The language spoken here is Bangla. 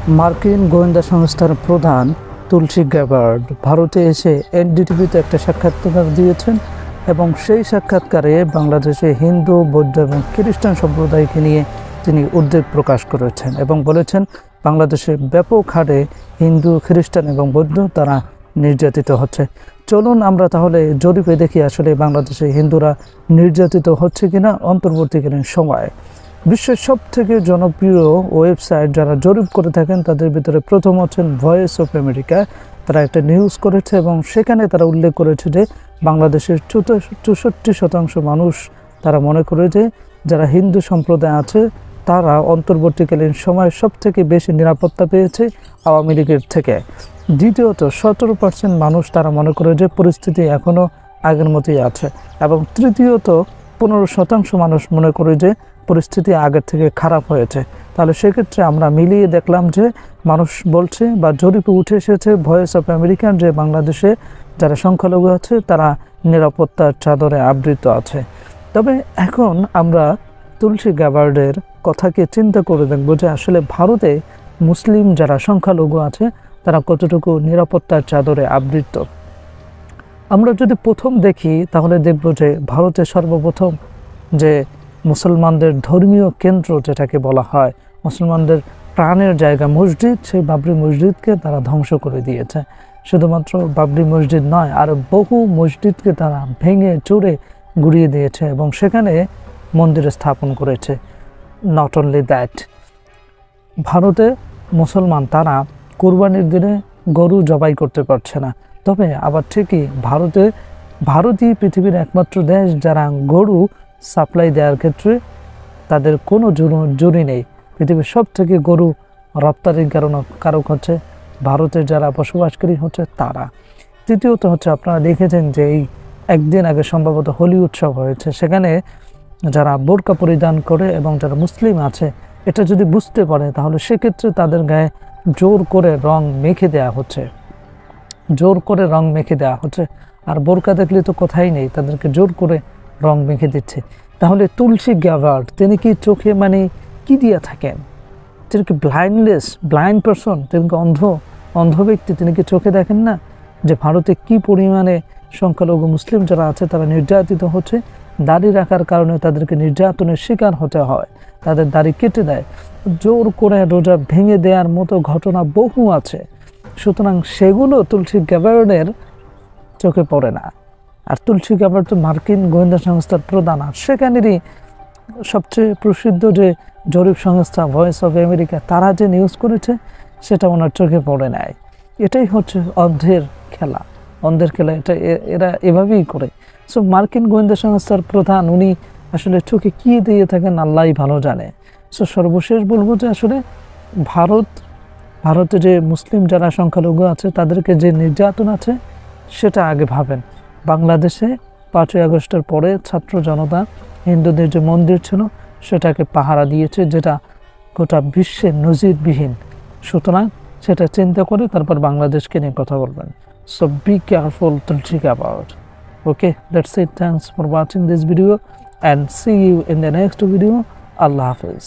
মার্কিন গোয়েন্দা সংস্থার প্রধান তুলসী গ্যাবার্ড ভারতে এসে এনডিটিভিতে একটা সাক্ষাৎকার দিয়েছেন এবং সেই সাক্ষাৎকারে বাংলাদেশে হিন্দু, বৌদ্ধ এবং খ্রিস্টান সম্প্রদায়কে নিয়ে তিনি উদ্বেগ প্রকাশ করেছেন এবং বলেছেন বাংলাদেশে ব্যাপক হারে হিন্দু, খ্রিস্টান এবং বৌদ্ধ তারা নির্যাতিত হচ্ছে। চলুন আমরা তাহলে জরিপে দেখি আসলে বাংলাদেশে হিন্দুরা নির্যাতিত হচ্ছে কিনা অন্তর্বর্তীকালীন সময়ে। বিশ্বের সবথেকে জনপ্রিয় ওয়েবসাইট যারা জরিপ করে থাকেন তাদের ভিতরে প্রথম হচ্ছেন ভয়েস অফ আমেরিকা। তারা একটা নিউজ করেছে এবং সেখানে তারা উল্লেখ করেছে যে বাংলাদেশের 64% মানুষ তারা মনে করে যে যারা হিন্দু সম্প্রদায় আছে তারা অন্তর্বর্তীকালীন সময়ে সবথেকে বেশি নিরাপত্তা পেয়েছে আওয়ামী লীগের থেকে। দ্বিতীয়ত 17% মানুষ তারা মনে করে যে পরিস্থিতি এখনও আগের মতোই আছে এবং তৃতীয়ত 15% মানুষ মনে করে যে পরিস্থিতি আগের থেকে খারাপ হয়েছে। তাহলে সেক্ষেত্রে আমরা মিলিয়ে দেখলাম যে মানুষ বলছে বা জরিপে উঠে এসেছে ভয়েস অফ আমেরিকান যে বাংলাদেশে যারা সংখ্যালঘু আছে তারা নিরাপত্তার চাদরে আবৃত আছে। তবে এখন আমরা তুলসী গ্যাবার্ডের কথাকে চিন্তা করে দেখব যে আসলে ভারতে মুসলিম যারা সংখ্যালঘু আছে তারা কতটুকু নিরাপত্তার চাদরে আবৃত। আমরা যদি প্রথম দেখি তাহলে দেখব যে ভারতে সর্বপ্রথম যে মুসলমানদের ধর্মীয় কেন্দ্র যেটাকে বলা হয়, মুসলমানদের প্রাণের জায়গা মসজিদ, সেই বাবরি মসজিদকে তারা ধ্বংস করে দিয়েছে। শুধুমাত্র বাবরি মসজিদ নয়, আর বহু মসজিদকে তারা ভেঙে চুরে গুড়িয়ে দিয়েছে এবং সেখানে মন্দির স্থাপন করেছে। নট অনলি দ্যাট, ভারতে মুসলমান তারা কুরবানির দিনে গরু জবাই করতে পারছে না। তবে আবার ঠিকই ভারতই পৃথিবীর একমাত্র দেশ যারা গরু সাপ্লাই দেওয়ার ক্ষেত্রে তাদের কোনো জুরি নেই। পৃথিবীর সব থেকে গরু রপ্তানির কারক হচ্ছে ভারতের যারা বসবাসকারী হচ্ছে তারা। তৃতীয়ত হচ্ছে আপনারা দেখেছেন যে এই একদিন আগে সম্ভবত হোলি উৎসব হয়েছে, সেখানে যারা বোরকা পরিধান করে এবং যারা মুসলিম আছে এটা যদি বুঝতে পারে তাহলে সেক্ষেত্রে তাদের গায়ে জোর করে রং মেখে দেওয়া হচ্ছে। আর বোরকা দেখলে তো কথাই নেই, তাদেরকে জোর করে রং মেখে দিচ্ছে। তাহলে তুলসী গ্যাবার্ড তিনি কি চোখে কি দিয়ে থাকেন? তিনি কি ব্লাইন্ড পারসন? তিনি কি অন্ধ ব্যক্তি? তিনি কি চোখে দেখেন না যে ভারতে কি পরিমাণে সংখ্যালঘু মুসলিম যারা আছে তারা নির্যাতিত হচ্ছে? দাড়ি রাখার কারণে তাদেরকে নির্যাতনের শিকার হতে হয়, তাদের দাড়ি কেটে দেয়, জোর করে রোজা ভেঙে দেওয়ার মতো ঘটনা বহু আছে। সুতরাং সেগুলো তুলসী গ্যাবার্ডের চোখে পড়ে না। আর তুলসী গ্যাবার্ড তো মার্কিন গোয়েন্দা সংস্থার প্রধান, আর সেখানেরই সবচেয়ে প্রসিদ্ধ যে জরিপ সংস্থা ভয়েস অফ আমেরিকা তারা যে নিউজ করেছে সেটা ওনার চোখে পড়ে নাই। এটাই হচ্ছে অন্ধের খেলা। এটা এরা এভাবেই করে। সো মার্কিন গোয়েন্দা সংস্থার প্রধান উনি আসলে চোখে কী দিয়ে থাকেন আল্লাহই ভালো জানে। সো সর্বশেষ বলবো যে আসলে ভারতে যে মুসলিম যারা সংখ্যালঘু আছে তাদেরকে যে নির্যাতন আছে সেটা আগে ভাবেন। বাংলাদেশে 5ই আগস্টের পরে ছাত্র জনতা হিন্দুদের যে মন্দির ছিল সেটাকে পাহারা দিয়েছে, যেটা গোটা বিশ্বে নজিরবিহীন। সুতরাং সেটা চিন্তা করে তারপর বাংলাদেশকে নিয়ে কথা বলবেন। So be careful Tulsi Gabbard. Okay, that's it. Thanks for watching this video and see you in the next video. Allah Hafiz.